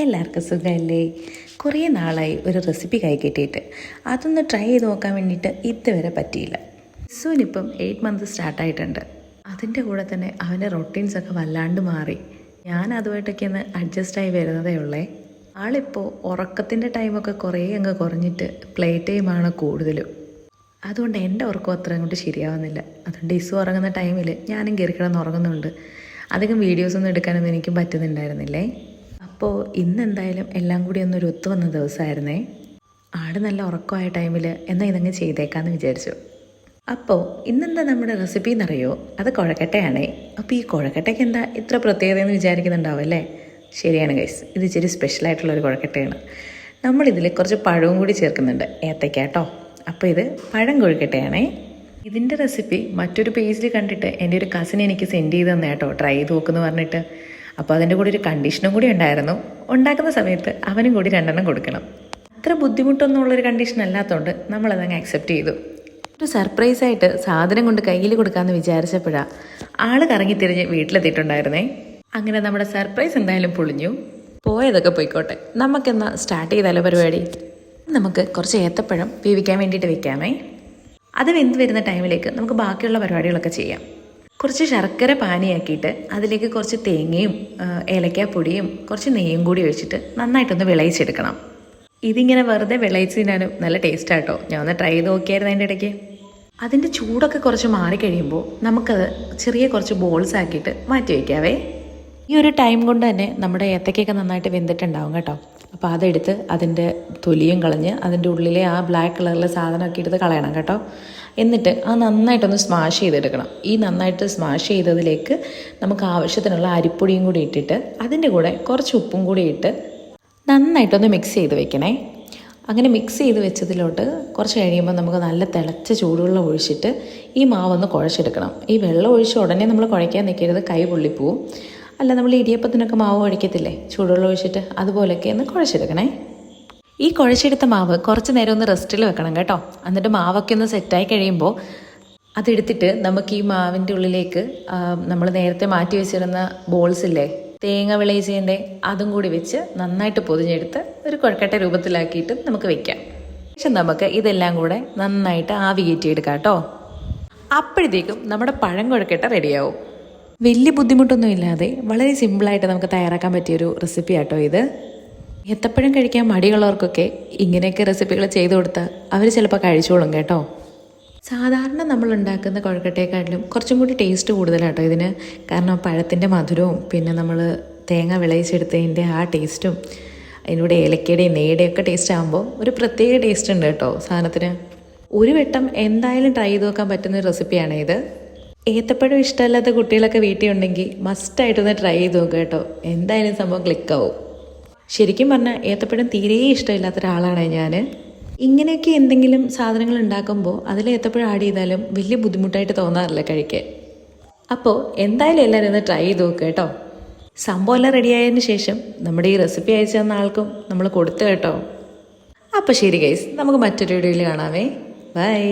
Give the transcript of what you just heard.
എല്ലാവർക്കും സുഖമല്ലേ? കുറേ നാളായി ഒരു റെസിപ്പി കൈ കിട്ടിയിട്ട് അതൊന്ന് ട്രൈ ചെയ്ത് നോക്കാൻ വേണ്ടിയിട്ട് ഇതുവരെ പറ്റിയില്ല. ഇസുവിനിപ്പം 8 മന്ത് സ്റ്റാർട്ടായിട്ടുണ്ട്. അതിൻ്റെ കൂടെ തന്നെ അവൻ്റെ റൊട്ടീൻസൊക്കെ വല്ലാണ്ട് മാറി. ഞാൻ അതുമായിട്ടൊക്കെ ഒന്ന് അഡ്ജസ്റ്റായി വരുന്നതേ ഉള്ളേ. ആളിപ്പോൾ ഉറക്കത്തിൻ്റെ ടൈമൊക്കെ കുറേ അങ്ങ് കുറഞ്ഞിട്ട് പ്ലേ ടൈമാണ് കൂടുതലും. അതുകൊണ്ട് എൻ്റെ ഉറക്കം അത്ര അങ്ങോട്ട് ശരിയാവുന്നില്ല. അതുകൊണ്ട് ഇസു ഉറങ്ങുന്ന ടൈമിൽ ഞാനും കയറി കിടന്ന് ഉറങ്ങുന്നുണ്ട്. അധികം വീഡിയോസൊന്നും എടുക്കാനൊന്നും എനിക്കും പറ്റുന്നുണ്ടായിരുന്നില്ലേ. അപ്പോൾ ഇന്നെന്തായാലും എല്ലാം കൂടി ഒന്നൊരു ഒത്തു വന്ന ദിവസമായിരുന്നേ. ആട് നല്ല ഉറക്കമായ ടൈമിൽ എന്നാൽ ഇതങ്ങ് ചെയ്തേക്കാമെന്ന് വിചാരിച്ചു. അപ്പോൾ ഇന്നെന്താ നമ്മുടെ റെസിപ്പി എന്നറിയോ? അത് കുഴക്കട്ടയാണേ. അപ്പോൾ ഈ കുഴക്കട്ടയ്ക്ക് എന്താ ഇത്ര പ്രത്യേകതയെന്ന് വിചാരിക്കുന്നുണ്ടാവും അല്ലേ? ശരിയാണ് ഗൈസ്, ഇത് ഇച്ചിരി സ്പെഷ്യലായിട്ടുള്ളൊരു കുഴക്കട്ടയാണ്. നമ്മളിതിൽ കുറച്ച് പഴവും കൂടി ചേർക്കുന്നുണ്ട്, ഏത്തയ്ക്ക കേട്ടോ. അപ്പോൾ ഇത് പഴം കൊഴുക്കട്ടയാണേ. ഇതിൻ്റെ റെസിപ്പി മറ്റൊരു പേജിൽ കണ്ടിട്ട് എൻ്റെ ഒരു കസിൻ എനിക്ക് സെൻഡ് ചെയ്ത് തന്നെ കേട്ടോ, ട്രൈ ചെയ്ത് നോക്കുമെന്ന് പറഞ്ഞിട്ട്. അപ്പോൾ അതിൻ്റെ കൂടെ ഒരു കണ്ടീഷനും കൂടി ഉണ്ടായിരുന്നു. ഉണ്ടാക്കുന്ന സമയത്ത് അവനും കൂടി 2 എണ്ണം കൊടുക്കണം. അത്ര ബുദ്ധിമുട്ടൊന്നും ഉള്ളൊരു കണ്ടീഷൻ അല്ലാത്തതുകൊണ്ട് നമ്മളതങ്ങ് ആക്സെപ്റ്റ് ചെയ്തു. ഒരു സർപ്രൈസായിട്ട് സാധനം കൊണ്ട് കയ്യിൽ കൊടുക്കാമെന്ന് വിചാരിച്ചപ്പോഴാണ് ആൾ കറങ്ങിത്തിരിഞ്ഞ് വീട്ടിലെത്തിയിട്ടുണ്ടായിരുന്നേ. അങ്ങനെ നമ്മുടെ സർപ്രൈസ് എന്തായാലും പൊളിഞ്ഞു. പോയതൊക്കെ പോയിക്കോട്ടെ, നമുക്കെന്നാൽ സ്റ്റാർട്ട് ചെയ്താലോ പരിപാടി. നമുക്ക് കുറച്ച് ഏത്തപ്പഴം വേവിക്കാൻ വേണ്ടിയിട്ട് വെക്കാമേ. അത് വെന്ത് വരുന്ന ടൈമിലേക്ക് നമുക്ക് ബാക്കിയുള്ള പരിപാടികളൊക്കെ ചെയ്യാം. കുറച്ച് ശർക്കര പാനിയാക്കിയിട്ട് അതിലേക്ക് കുറച്ച് തേങ്ങയും ഏലക്കാപ്പൊടിയും കുറച്ച് നെയ്യും കൂടി ഒഴിച്ചിട്ട് നന്നായിട്ടൊന്ന് വിളയിച്ചെടുക്കണം. ഇതിങ്ങനെ വെറുതെ വിളയിച്ചതിനാലും നല്ല ടേസ്റ്റാട്ടോ. ഞാൻ ഒന്ന് ട്രൈ ചെയ്ത് നോക്കിയായിരുന്നു അതിൻ്റെ ഇടയ്ക്ക്. അതിൻ്റെ ചൂടൊക്കെ കുറച്ച് മാറിക്കഴിയുമ്പോൾ നമുക്കത് ചെറിയ കുറച്ച് ബോൾസ് ആക്കിയിട്ട് മാറ്റി വയ്ക്കാവേ. ഈ ഒരു ടൈം കൊണ്ട് തന്നെ നമ്മുടെ ഏത്തക്കയൊക്കെ നന്നായിട്ട് വെന്തിട്ടുണ്ടാവും കേട്ടോ. അപ്പോൾ അതെടുത്ത് അതിൻ്റെ തൊലിയും കളഞ്ഞ് അതിൻ്റെ ഉള്ളിലെ ആ ബ്ലാക്ക് കളറിലെ സാധനമൊക്കെ എടുത്ത് കളയണം കേട്ടോ. എന്നിട്ട് അത് നന്നായിട്ടൊന്ന് സ്മാഷ് ചെയ്തെടുക്കണം. ഈ നന്നായിട്ട് സ്മാഷ് ചെയ്തതിലേക്ക് നമുക്ക് ആവശ്യത്തിനുള്ള അരിപ്പൊടിയും കൂടി ഇട്ടിട്ട് അതിൻ്റെ കൂടെ കുറച്ച് ഉപ്പും കൂടി ഇട്ട് നന്നായിട്ടൊന്ന് മിക്സ് ചെയ്ത് വെക്കണേ. അങ്ങനെ മിക്സ് ചെയ്ത് വെച്ചതിലോട്ട് കുറച്ച് കഴിയുമ്പോൾ നമുക്ക് നല്ല തിളച്ച ചൂടുവെള്ളം ഒഴിച്ചിട്ട് ഈ മാവൊന്ന് കുഴച്ചെടുക്കണം. ഈ വെള്ളം ഒഴിച്ച് ഉടനെ നമ്മൾ കുഴയ്ക്കാൻ നിൽക്കരുത്, കൈ പൊള്ളിപ്പോവും. അല്ല, നമ്മൾ ഇടിയപ്പത്തിനൊക്കെ മാവ് കുഴക്കത്തില്ലേ ചൂടുവെള്ളം ഒഴിച്ചിട്ട്, അതുപോലെയൊക്കെ ഒന്ന് കുഴച്ചെടുക്കണേ. ഈ കുഴച്ചെടുത്ത മാവ് കുറച്ച് നേരം ഒന്ന് റെസ്റ്റിൽ വെക്കണം കേട്ടോ. എന്നിട്ട് മാവൊക്കെ ഒന്ന് സെറ്റായി കഴിയുമ്പോൾ അതെടുത്തിട്ട് നമുക്ക് ഈ മാവിൻ്റെ ഉള്ളിലേക്ക് നമ്മൾ നേരത്തെ മാറ്റി വെച്ചിരുന്ന ബോൾസ് ഇല്ലേ, തേങ്ങ വിളയിച്ചതിൻ്റെ, അതും കൂടി വെച്ച് നന്നായിട്ട് പൊതിഞ്ഞെടുത്ത് ഒരു കുഴക്കട്ട രൂപത്തിലാക്കിയിട്ട് നമുക്ക് വെക്കാം. ശേഷം നമുക്ക് ഇതെല്ലാം കൂടെ നന്നായിട്ട് ആവി കയറ്റിയെടുക്കാം കേട്ടോ. അപ്പോഴത്തേക്കും നമ്മുടെ പഴം കുഴക്കട്ട റെഡിയാവും. വലിയ ബുദ്ധിമുട്ടൊന്നും ഇല്ലാതെ വളരെ സിമ്പിളായിട്ട് നമുക്ക് തയ്യാറാക്കാൻ പറ്റിയൊരു റെസിപ്പി ആട്ടോ ഇത്. ഏത്തപ്പഴം കഴിക്കാൻ മടിയുള്ളവർക്കൊക്കെ ഇങ്ങനെയൊക്കെ റെസിപ്പികൾ ചെയ്തു കൊടുത്താൽ അവർ ചിലപ്പോൾ കഴിച്ചോളും കേട്ടോ. സാധാരണ നമ്മൾ ഉണ്ടാക്കുന്ന കുഴക്കട്ടയെക്കാട്ടിലും കുറച്ചും കൂടി ടേസ്റ്റ് കൂടുതലാട്ടോ ഇതിന്. കാരണം പഴത്തിൻ്റെ മധുരവും പിന്നെ നമ്മൾ തേങ്ങ വിളയിച്ചെടുത്തതിൻ്റെ ആ ടേസ്റ്റും അതിനൂടെ ഏലക്കയുടെയും നെയ്യുടെയും ഒക്കെ ടേസ്റ്റ് ആകുമ്പോൾ ഒരു പ്രത്യേക ടേസ്റ്റ് ഉണ്ട് കേട്ടോ സാധനത്തിന്. ഒരു വട്ടം എന്തായാലും ട്രൈ ചെയ്ത് നോക്കാൻ പറ്റുന്ന ഒരു റെസിപ്പിയാണ് ഇത്. ഏത്തപ്പഴം ഇഷ്ടമല്ലാത്ത കുട്ടികളൊക്കെ വീട്ടിൽ ഉണ്ടെങ്കിൽ മസ്റ്റായിട്ടൊന്ന് ട്രൈ ചെയ്ത് നോക്കുക കേട്ടോ. എന്തായാലും സംഭവം ക്ലിക്കാവും. ശരിക്കും പറഞ്ഞാൽ ഏത്തപ്പഴം തീരെ ഇഷ്ടമില്ലാത്ത ഒരാളാണ് ഞാൻ. ഇങ്ങനെയൊക്കെ എന്തെങ്കിലും സാധനങ്ങൾ ഉണ്ടാക്കുമ്പോൾ അതിൽ ഏത്തപ്പഴം ആഡ് ചെയ്താലും വലിയ ബുദ്ധിമുട്ടായിട്ട് തോന്നാറില്ല കഴിക്കാൻ. അപ്പോൾ എന്തായാലും എല്ലാവരും ഒന്ന് ട്രൈ ചെയ്ത് നോക്കുക കേട്ടോ. സംഭവം എല്ലാം റെഡിയായതിന് ശേഷം നമ്മുടെ ഈ റെസിപ്പി അയച്ചു തന്ന ആൾക്കും നമ്മൾ കൊടുത്തു കേട്ടോ. അപ്പോൾ ശരി ഗൈസ്, നമുക്ക് മറ്റൊരു വീഡിയോയിൽ കാണാമേ. ബൈ.